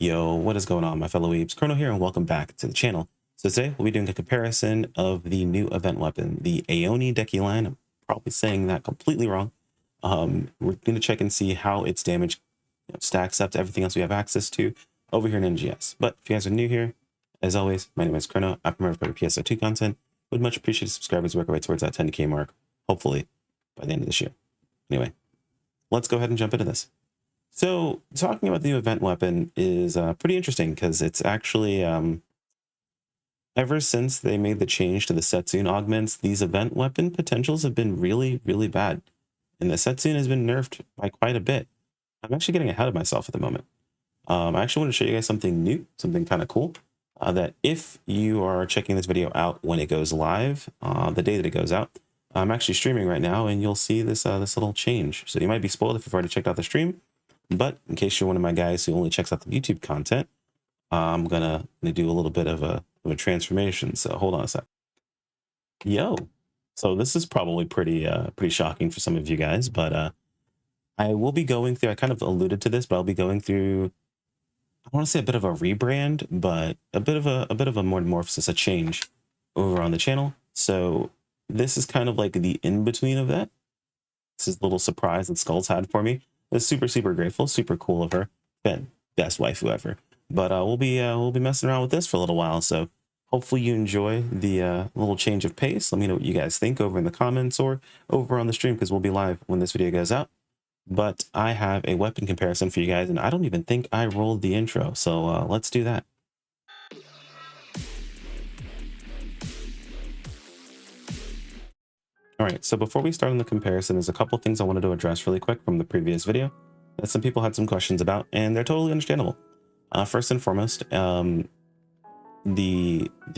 Yo, what is going on, my fellow weebs? Chrono here, and welcome back to the channel. So today we'll be doing a comparison of the new event weapon, the Aeoni Dekelion. I'm probably saying that completely wrong. We're going to check and see how its damage stacks up to everything else we have access to over here in NGS. But if you guys are new here, as always, my name is Chrono. I promote for PSO2 content. Would much appreciate subscribers work our way towards that 10K mark, hopefully by the end of this year. Anyway, let's go ahead and jump into this. So talking about the event weapon is pretty interesting because it's actually, ever since they made the change to the Setsune augments, these event weapon potentials have been really, really bad. And the Setsune has been nerfed by quite a bit. I'm actually getting ahead of myself at the moment. I actually want to show you guys something new, something kind of cool, that if you are checking this video out when it goes live, the day that it goes out, I'm actually streaming right now and you'll see this, this little change. So you might be spoiled if you've already checked out the stream. But in case you're one of my guys who only checks out the YouTube content, I'm gonna do a little bit of a transformation. So hold on a sec. Yo, so this is probably pretty shocking for some of you guys, but I will be going through. I kind of alluded to this, but I'll be going through. I want to say a bit of a rebrand, but a bit of a metamorphosis, a change over on the channel. So this is kind of like the in between of that. This is a little surprise that Skulls had for me. I was super grateful, super cool of her. Best waifu ever. But we'll be messing around with this for a little while. So hopefully you enjoy the little change of pace. Let me know what you guys think over in the comments or over on the stream, because we'll be live when this video goes out. But I have a weapon comparison for you guys, and I don't even think I rolled the intro. So let's do that. All right, so before we start on the comparison, there's a couple things I wanted to address really quick from the previous video that some people had some questions about, and they're totally understandable. First and foremost, the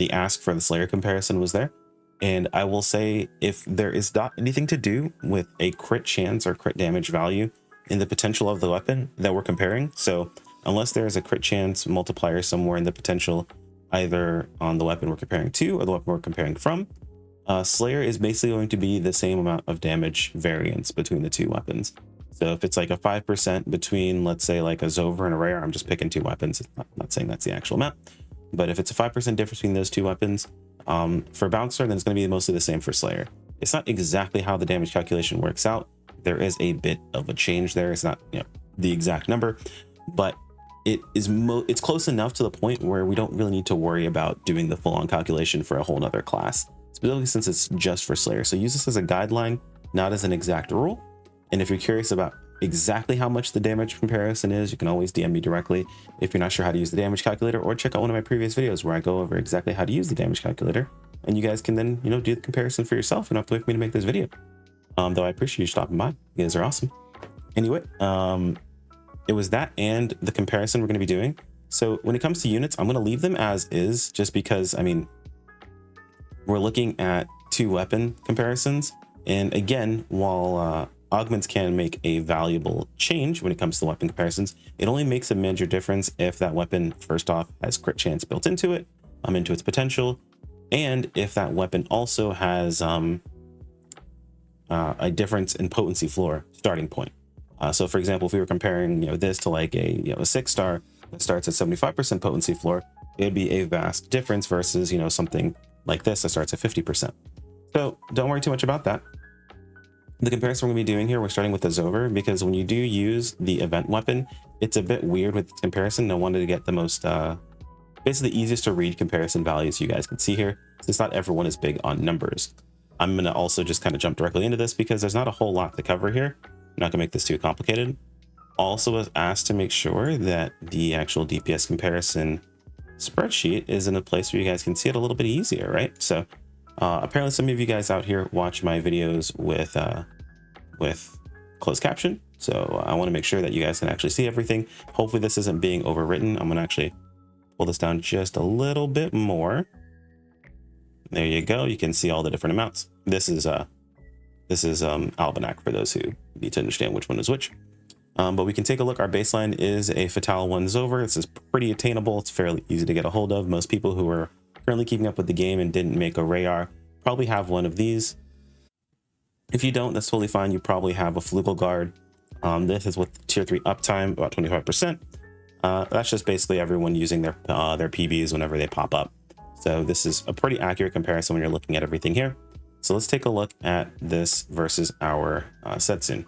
ask for the Slayer comparison was there, and I will say, if there is not anything to do with a crit chance or crit damage value in the potential of the weapon that we're comparing, so unless there is a crit chance multiplier somewhere in the potential, either on the weapon we're comparing to or the weapon we're comparing from, Slayer is basically going to be the same amount of damage variance between the two weapons. So if it's like a 5% between, let's say, like a Zover and a Rare, I'm just picking two weapons. I'm not saying that's the actual amount, but if it's a 5% difference between those two weapons, for Bouncer, then it's going to be mostly the same for Slayer. It's not exactly how the damage calculation works out. There is a bit of a change there. It's not, the exact number, but it is it's close enough to the point where we don't really need to worry about doing the full-on calculation for a whole nother class, specifically since it's just for Slayer. So use this as a guideline, not as an exact rule. And if you're curious about exactly how much the damage comparison is, you can always DM me directly if you're not sure how to use the damage calculator, or check out one of my previous videos where I go over exactly how to use the damage calculator, and you guys can then, do the comparison for yourself and not have to wait for me to make this video. Though I appreciate you stopping by. You guys are awesome. Anyway, it was that and the comparison we're going to be doing. So when it comes to units, I'm going to leave them as is, just because, I mean, we're looking at two weapon comparisons. And again, while augments can make a valuable change when it comes to weapon comparisons, it only makes a major difference if that weapon, first off, has crit chance built into it, into its potential, and if that weapon also has a difference in potency floor starting point. So for example, if we were comparing this to like a 6-star that starts at 75% potency floor, it would be a vast difference versus something like this that starts at 50%. So don't worry too much about that. The comparison we're going to be doing here, we're starting with the Zover, because when you do use the event weapon, it's a bit weird with comparison. I wanted to get the most, basically the easiest to read comparison values you guys can see here, since not everyone is big on numbers. I'm going to also just kind of jump directly into this because there's not a whole lot to cover here. I'm not going to make this too complicated. Also was asked to make sure that the actual DPS comparison spreadsheet is in a place where you guys can see it a little bit easier, right? So apparently some of you guys out here watch my videos with closed caption, so I want to make sure that you guys can actually see everything. Hopefully this isn't being overwritten. I'm going to actually pull this down just a little bit more. There you go. You can see all the different amounts. This is Almanac for those who need to understand which one is which. But we can take a look. Our baseline is a Fatal 1 Zover. This is pretty attainable. It's fairly easy to get a hold of. Most people who are currently keeping up with the game and didn't make a Rayar probably have one of these. If you don't, that's totally fine. You probably have a Flugel Guard. This is with tier 3 uptime, about 25%. That's just basically everyone using their PBs whenever they pop up. So this is a pretty accurate comparison when you're looking at everything here. So let's take a look at this versus our Setsune.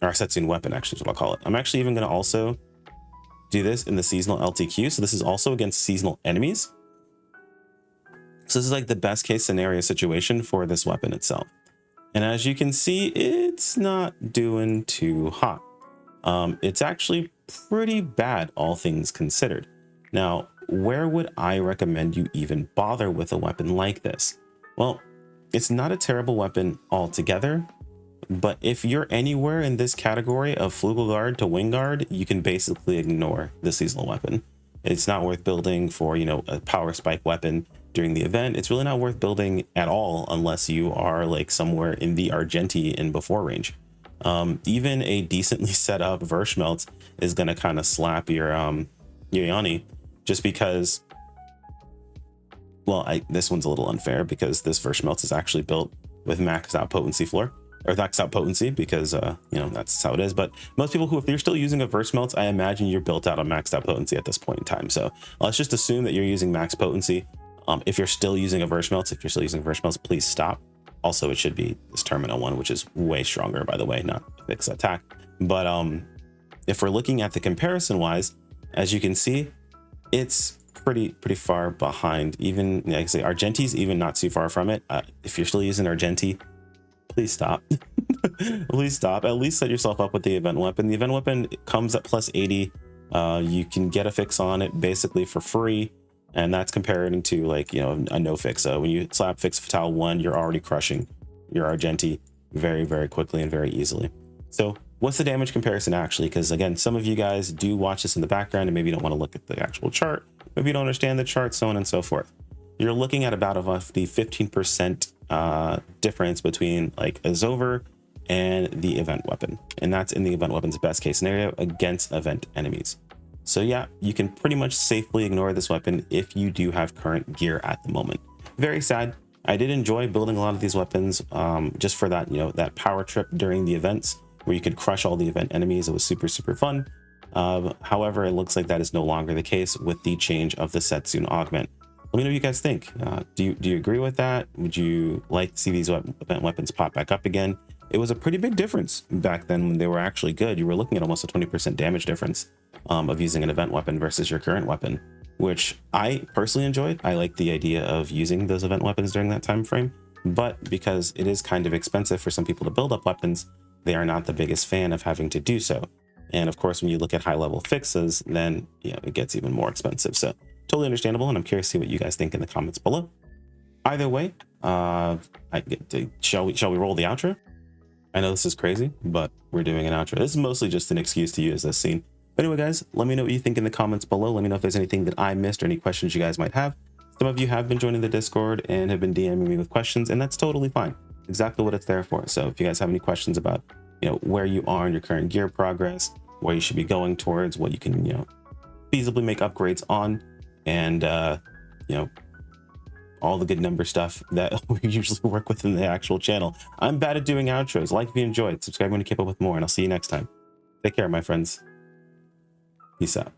Our Setsune weapon, actually, is what I'll call it. I'm actually even going to also do this in the seasonal LTQ. So this is also against seasonal enemies. So this is like the best case scenario situation for this weapon itself. And as you can see, it's not doing too hot. It's actually pretty bad, all things considered. Now, where would I recommend you even bother with a weapon like this? Well, it's not a terrible weapon altogether, but if you're anywhere in this category of Flugel Guard to Wing Guard, you can basically ignore the seasonal weapon. It's not worth building for, you know, a power spike weapon during the event. It's really not worth building at all unless you are like somewhere in the argenti and before range. Even a decently set up Verschmelz is going to kind of slap your Aeoni, just because, well, this one's a little unfair because this Verschmelz is actually built with maxed out potency floor, or maxed out potency, because you know, that's how it is. But most people who, if you're still using a Verschmelz, I imagine you're built out on maxed out potency at this point in time. So let's just assume that you're using max potency. If you're still using a Verschmelz, please stop. Also, it should be this terminal one, which is way stronger, by the way, not fixed attack. But if we're looking at the comparison wise, as you can see, it's pretty far behind. Even, like I say, Argenti's even not too far from it. If you're still using Argenti, please stop. Please stop. At least set yourself up with the event weapon. The event weapon comes at plus 80. You can get a fix on it basically for free. And that's comparing to, like, you know, a no fix. So when you slap fix Fatale 1, you're already crushing your Argenti very quickly and very easily. So what's the damage comparison actually? Because again, some of you guys do watch this in the background and maybe you don't want to look at the actual chart. Maybe you don't understand the chart, so on and so forth. You're looking at about the 15% difference between like a Zover and the event weapon. And that's in the event weapon's best case scenario against event enemies. So yeah, you can pretty much safely ignore this weapon if you do have current gear at the moment. Very sad. I did enjoy building a lot of these weapons just for that, you know, that power trip during the events where you could crush all the event enemies. It was super fun. However, it looks like that is no longer the case with the change of the Setsune augment. Let me know what you guys think. Do you agree with that? Would you like to see these event weapons pop back up again? It was a pretty big difference back then when they were actually good. You were looking at almost a 20% damage difference of using an event weapon versus your current weapon, which I personally enjoyed. I like the idea of using those event weapons during that time frame, but because it is kind of expensive for some people to build up weapons, they are not the biggest fan of having to do so. And of course, when you look at high level fixes, then, you know, it gets even more expensive. So totally understandable. And I'm curious to see what you guys think in the comments below. Either way, shall we roll the outro? I know this is crazy, but we're doing an outro. This is mostly just an excuse to use this scene. But anyway, guys, let me know what you think in the comments below. Let me know if there's anything that I missed or any questions you guys might have. Some of you have been joining the Discord and have been DMing me with questions, and that's totally fine. Exactly what it's there for. So if you guys have any questions about, you know, where you are in your current gear progress, where you should be going towards, what you can, you know, feasibly make upgrades on, and you know, all the good number stuff that we usually work with in the actual channel. I'm bad at doing outros. Like if you enjoyed, subscribe when you keep up with more, and I'll see you next time. Take care, my friends. Peace out.